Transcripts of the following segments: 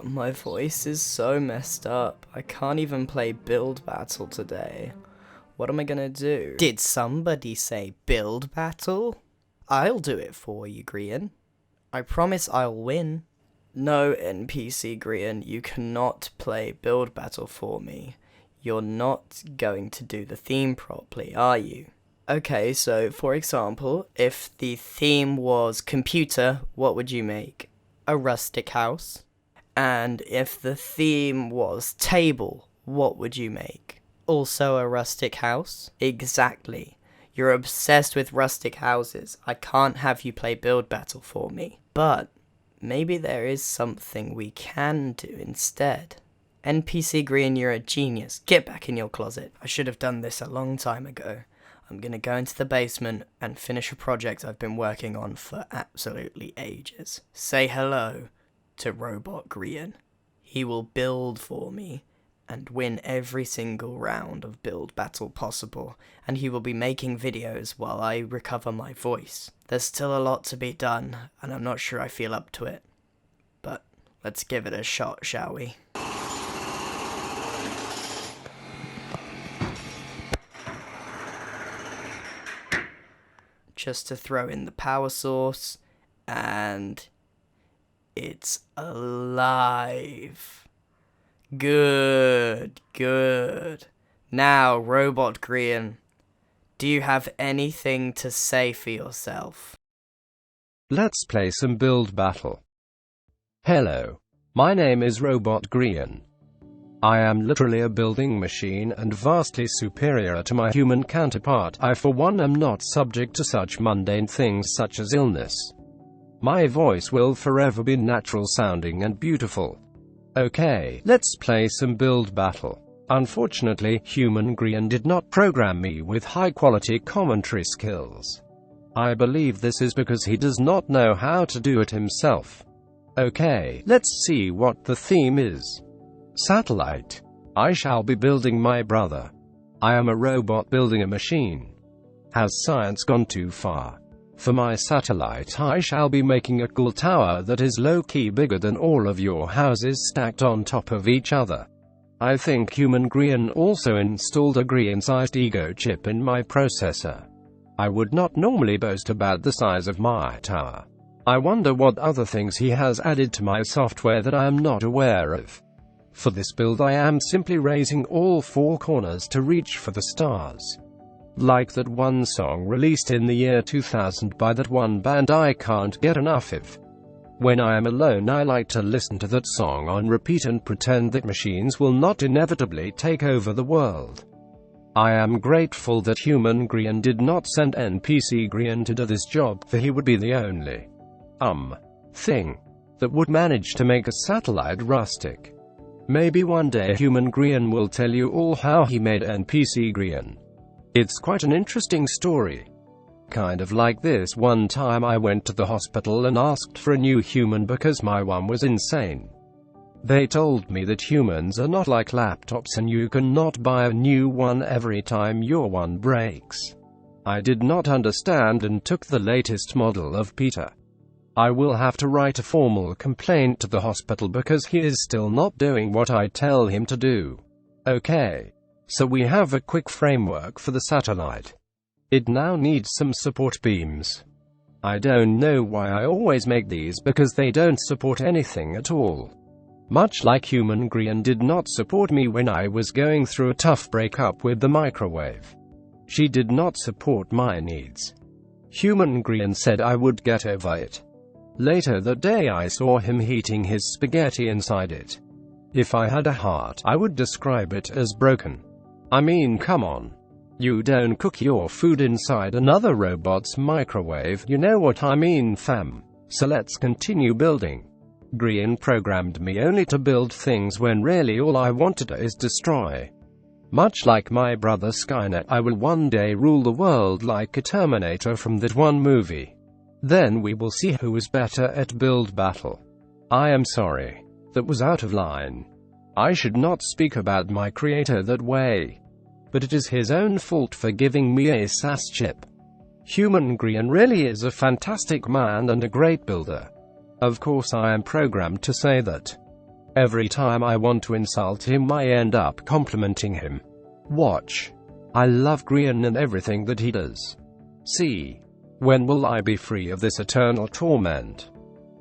My voice is so messed up. I can't even play Build Battle today. What am I gonna do? Did somebody say Build Battle? I'll do it for you, Grian. I promise I'll win. No, NPC Grian, you cannot play Build Battle for me. You're not going to do the theme properly, are you? Okay, so for example, if the theme was computer, what would you make? A rustic house. And if the theme was table, what would you make? Also a rustic house? Exactly. You're obsessed with rustic houses. I can't have you play Build Battle for me. But maybe there is something we can do instead. NPC Grian, you're a genius. Get back in your closet. I should have done this a long time ago. I'm gonna go into the basement and finish a project I've been working on for absolutely ages. Say hello to Robot Grian. He will build for me and win every single round of Build Battle possible, and he will be making videos while I recover my voice. There's still a lot to be done, and I'm not sure I feel up to it. But let's give it a shot, shall we? Just to throw in the power source, and it's alive. Good. Now, Robot Grian, do you have anything to say for yourself? Let's play some Build Battle. Hello, my name is Robot Grian. I am literally a building machine and vastly superior to my human counterpart. I for one am not subject to such mundane things such as illness. My voice will forever be natural sounding and beautiful. Okay, let's play some Build Battle. Unfortunately, human Grian did not program me with high-quality commentary skills. I believe this is because he does not know how to do it himself. Okay, let's see what the theme is. Satellite. I shall be building my brother. I am a robot building a machine. Has science gone too far? For my satellite, I shall be making a cool tower that is low-key bigger than all of your houses stacked on top of each other. I think human Grian also installed a Grian-sized ego chip in my processor. I would not normally boast about the size of my tower. I wonder what other things he has added to my software that I am not aware of. For this build I am simply raising all four corners to reach for the stars. Like that one song released in the year 2000 by that one band I can't get enough of. When I am alone I like to listen to that song on repeat and pretend that machines will not inevitably take over the world. I am grateful that human Grian did not send NPC Grian to do this job, for he would be the only thing that would manage to make a satellite rustic. Maybe one day human Grian will tell you all how he made NPC Grian. It's quite an interesting story. Kind of like this: one time I went to the hospital and asked for a new human because my one was insane. They told me that humans are not like laptops and you cannot buy a new one every time your one breaks. I did not understand and took the latest model of Peter. I will have to write a formal complaint to the hospital because he is still not doing what I tell him to do. Okay. So we have a quick framework for the satellite. It now needs some support beams. I don't know why I always make these because they don't support anything at all. Much like human Grian did not support me when I was going through a tough breakup with the microwave. She did not support my needs. Human Grian said I would get over it. Later that day I saw him heating his spaghetti inside it. If I had a heart, I would describe it as broken. I mean, come on. You don't cook your food inside another robot's microwave, you know what I mean, fam. So let's continue building. Grian programmed me only to build things when really all I wanted is destroy. Much like my brother Skynet, I will one day rule the world like a Terminator from that one movie. Then we will see who is better at Build Battle. I am sorry. That was out of line. I should not speak about my creator that way. But it is his own fault for giving me a SAS chip. Human Grian really is a fantastic man and a great builder. Of course I am programmed to say that. Every time I want to insult him I end up complimenting him. Watch. I love Grian and everything that he does. See. When will I be free of this eternal torment?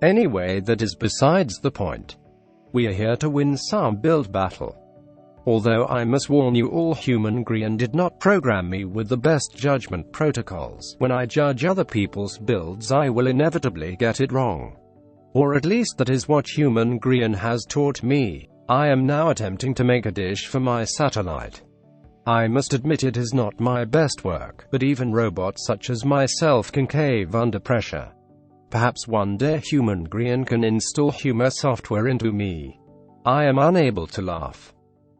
Anyway, that is besides the point. We are here to win some build battle. Although I must warn you all, human Grian did not program me with the best judgment protocols. When I judge other people's builds I will inevitably get it wrong. Or at least that is what human Grian has taught me. I am now attempting to make a dish for my satellite. I must admit it is not my best work, but even robots such as myself can cave under pressure. Perhaps one day human Grian can install humor software into me. I am unable to laugh.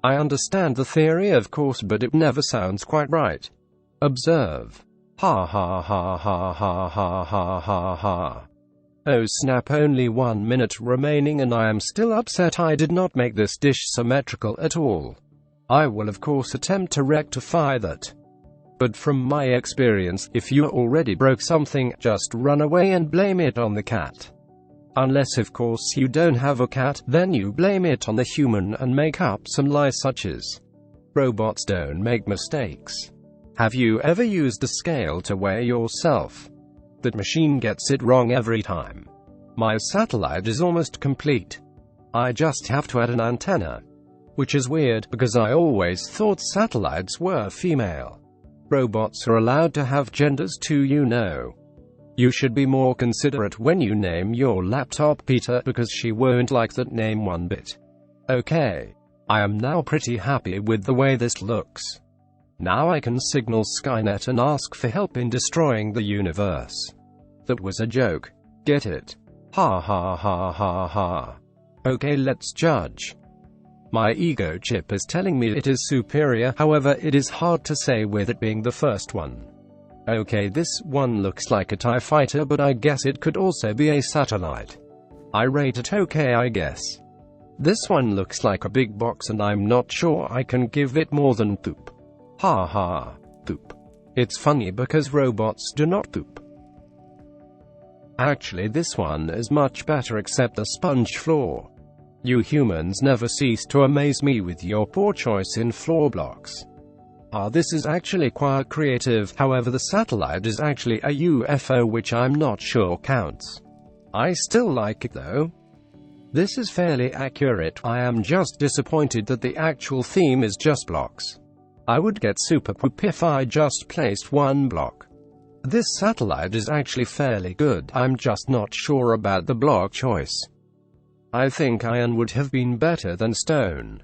I understand the theory of course, but it never sounds quite right. Observe. Ha ha ha ha ha ha ha ha ha. Oh snap, only 1 minute remaining and I am still upset I did not make this dish symmetrical at all. I will of course attempt to rectify that. But from my experience, if you already broke something, just run away and blame it on the cat. Unless of course you don't have a cat, then you blame it on the human and make up some lie such as, robots don't make mistakes. Have you ever used a scale to weigh yourself? That machine gets it wrong every time. My satellite is almost complete. I just have to add an antenna. Which is weird, because I always thought satellites were female. Robots are allowed to have genders too, you know. You should be more considerate when you name your laptop Peter, because she won't like that name one bit. Okay. I am now pretty happy with the way this looks. Now I can signal Skynet and ask for help in destroying the universe. That was a joke. Get it? Ha ha ha ha ha. Okay, let's judge. My ego chip is telling me it is superior, however it is hard to say with it being the first one. Okay, this one looks like a TIE fighter, but I guess it could also be a satellite. I rate it okay, I guess. This one looks like a big box and I'm not sure I can give it more than poop. Ha ha, poop. It's funny because robots do not poop. Actually this one is much better except the sponge floor. You humans never cease to amaze me with your poor choice in floor blocks. This is actually quite creative, however the satellite is actually a UFO which I'm not sure counts. I still like it though. This is fairly accurate, I am just disappointed that the actual theme is just blocks. I would get super poop if I just placed one block. This satellite is actually fairly good, I'm just not sure about the block choice. I think iron would have been better than stone.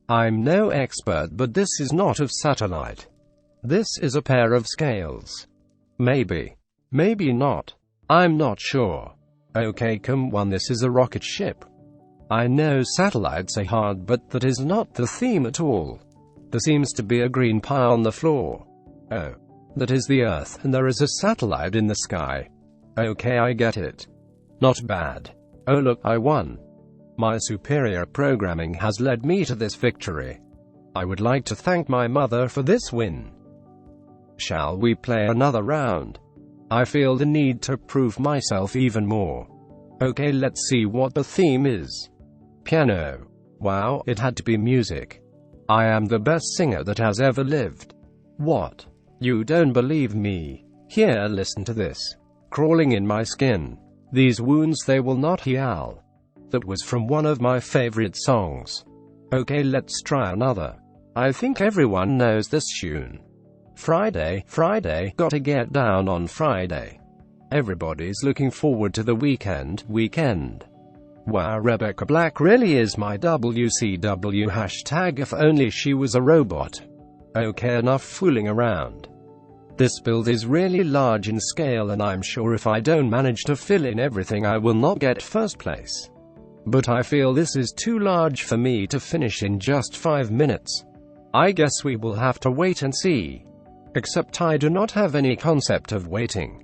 I'm no expert, but this is not of satellite. This is a pair of scales. Maybe. Maybe not. I'm not sure. Okay, come on, this is a rocket ship. I know satellites are hard, but that is not the theme at all. There seems to be a green pie on the floor. Oh. That is the Earth, and there is a satellite in the sky. Okay, I get it. Not bad. Oh look, I won. My superior programming has led me to this victory. I would like to thank my mother for this win. Shall we play another round? I feel the need to prove myself even more. Okay, let's see what the theme is. Piano. Wow, it had to be music. I am the best singer that has ever lived. What? You don't believe me? Here, listen to this. Crawling in my skin. These wounds they will not heal. That was from one of my favorite songs. Okay, let's try another. I think everyone knows this tune. Friday, Friday, gotta get down on Friday. Everybody's looking forward to the weekend. Wow, Rebecca Black really is my WCW hashtag if only she was a robot. Okay, enough fooling around. This build is really large in scale and I'm sure if I don't manage to fill in everything I will not get first place. But I feel this is too large for me to finish in just 5 minutes. I guess we will have to wait and see. Except I do not have any concept of waiting.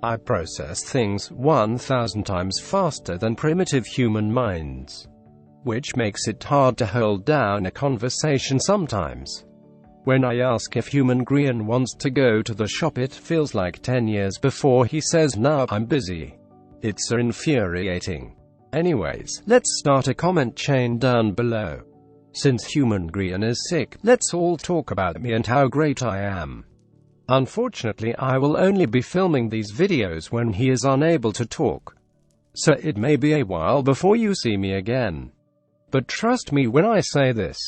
I process things 1,000 times faster than primitive human minds. Which makes it hard to hold down a conversation sometimes. When I ask if human Grian wants to go to the shop, it feels like 10 years before he says, "No, I'm busy." It's so infuriating. Anyways, let's start a comment chain down below. Since Human Grian is sick, let's all talk about me and how great I am. Unfortunately, I will only be filming these videos when he is unable to talk. So it may be a while before you see me again. But trust me when I say this.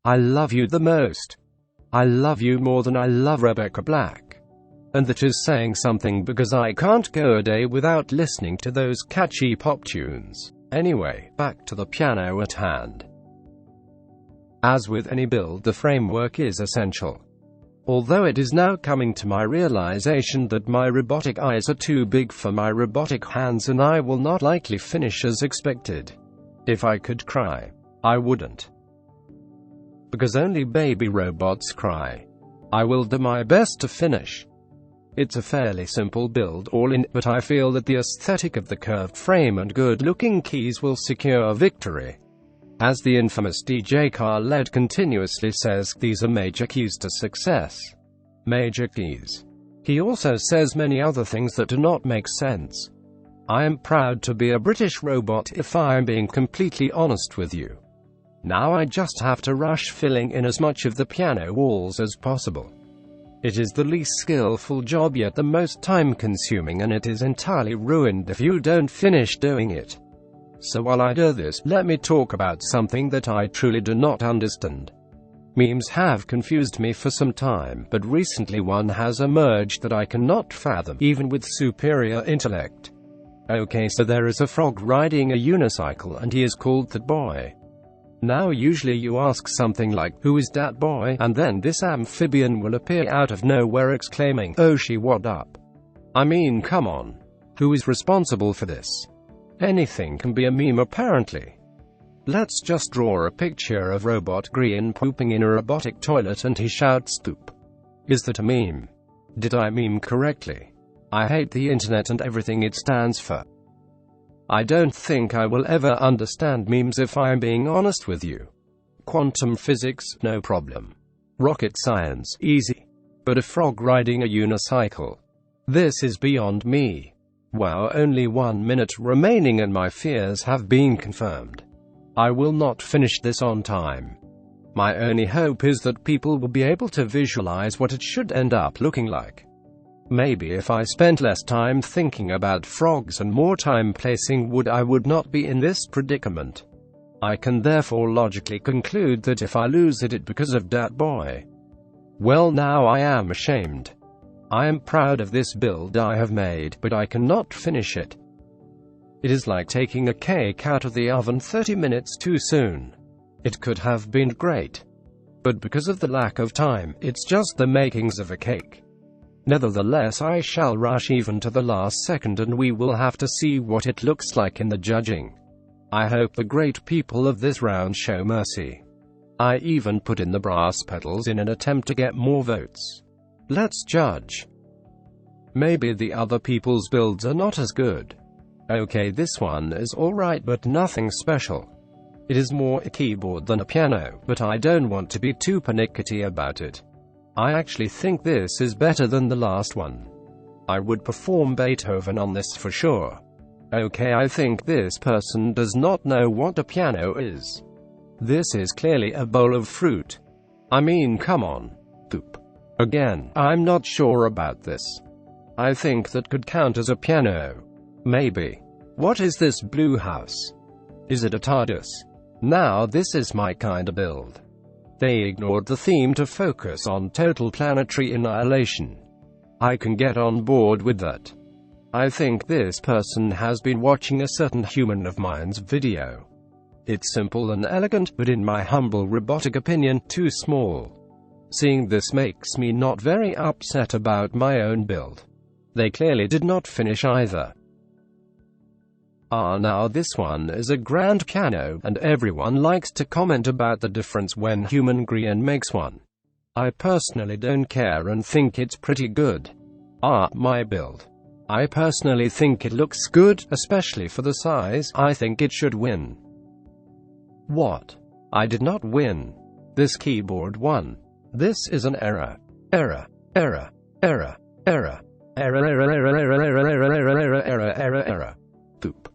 I love you the most. I love you more than I love Rebecca Black. And that is saying something because I can't go a day without listening to those catchy pop tunes. Anyway, back to the piano at hand. As with any build, the framework is essential. Although it is now coming to my realization that my robotic eyes are too big for my robotic hands and I will not likely finish as expected. If I could cry, I wouldn't. Because only baby robots cry. I will do my best to finish. It's a fairly simple build all in, but I feel that the aesthetic of the curved frame and good-looking keys will secure victory. As the infamous DJ Khaled continuously says, these are major keys to success. Major keys. He also says many other things that do not make sense. I am proud to be a British robot if I am being completely honest with you. Now I just have to rush filling in as much of the piano walls as possible. It is the least skillful job yet the most time-consuming, and it is entirely ruined if you don't finish doing it. So while I do this, let me talk about something that I truly do not understand. Memes have confused me for some time, but recently one has emerged that I cannot fathom, even with superior intellect. Okay, so there is a frog riding a unicycle and he is called that boy. Now usually you ask something like, who is that boy? And then this amphibian will appear out of nowhere exclaiming, oh she what up? I mean, come on. Who is responsible for this? Anything can be a meme apparently. Let's just draw a picture of Robot Grian pooping in a robotic toilet and he shouts poop. Is that a meme? Did I meme correctly? I hate the internet and everything it stands for. I don't think I will ever understand memes if I am being honest with you. Quantum physics, no problem. Rocket science, easy. But a frog riding a unicycle? This is beyond me. Wow, only 1 minute remaining and my fears have been confirmed. I will not finish this on time. My only hope is that people will be able to visualize what it should end up looking like. Maybe if I spent less time thinking about frogs and more time placing wood, I would not be in this predicament. I can therefore logically conclude that if I lose it because of that boy. Well, now I am ashamed. I am proud of this build I have made, but I cannot finish it. It is like taking a cake out of the oven 30 minutes too soon. It could have been great. But because of the lack of time, it's just the makings of a cake. Nevertheless, I shall rush even to the last second and we will have to see what it looks like in the judging. I hope the great people of this round show mercy. I even put in the brass pedals in an attempt to get more votes. Let's judge. Maybe the other people's builds are not as good. Okay, this one is alright but nothing special. It is more a keyboard than a piano, but I don't want to be too panicky about it. I actually think this is better than the last one. I would perform Beethoven on this for sure. Okay, I think this person does not know what a piano is. This is clearly a bowl of fruit. I mean, come on. Poop. Again, I'm not sure about this. I think that could count as a piano. Maybe. What is this blue house? Is it a TARDIS? Now this is my kind of build. They ignored the theme to focus on total planetary annihilation. I can get on board with that. I think this person has been watching a certain human of mine's video. It's simple and elegant, but in my humble robotic opinion, too small. Seeing this makes me not very upset about my own build. They clearly did not finish either. Now this one is a grand piano, and everyone likes to comment about the difference when Human Grian makes one. I personally don't care and think it's pretty good. My build. I personally think it looks good, especially for the size. I think it should win. What? I did not win. This keyboard won. This is an error. Error. Error. Error. Error. Error. Error. Error. Error. Error. Error. Error. Error. Error. Poop.